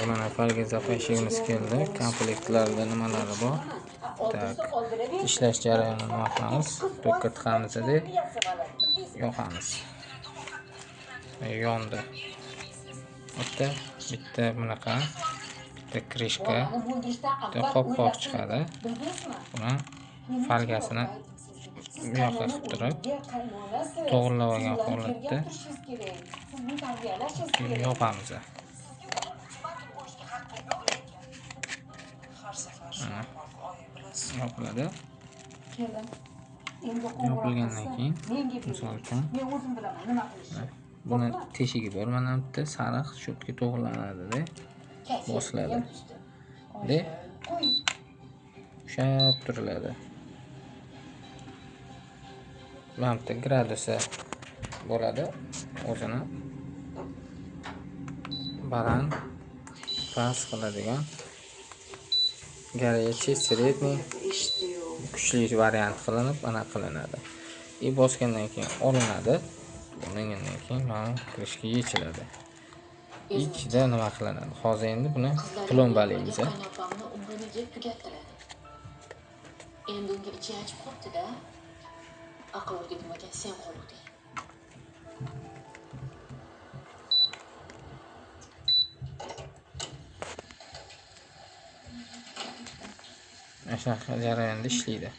Mana falga zapashimiz keldi. Komplektlarda nimalari bor? Tak. Ishlash jarayonini nima qilamiz? Tokka tiqamiz-da, yoqamiz. Yondi. Bitta bunaqa, bitta krishka, bitta qopqoq chiqadi. Buni falgasini bu yoqqa qilib turib, to'g'rilab olgan holatda yopamiz. Yopiladi. Yopilgandan keyin misol uchun buni teshigi bor, mana bu yerda sariq cho'tga to'g'rilanadi-da, bosiladi. Ushlab turiladi. Mana bu yerda gradusi bo'ladi. O'zini baland, past qiladigan горячий, средний, kuchli variant qilinib, ana qilinadi. Bosgandan keyin olinadi. Olingandan keyin mana krishka yechiladi. Ichida nima qilinadi? Hozir endi buni plombalaymiz. Endi unga ichi achib qopti-da. Aql o'rgatmagan sen qoluvding. Ashna jarayonda ishlaydi.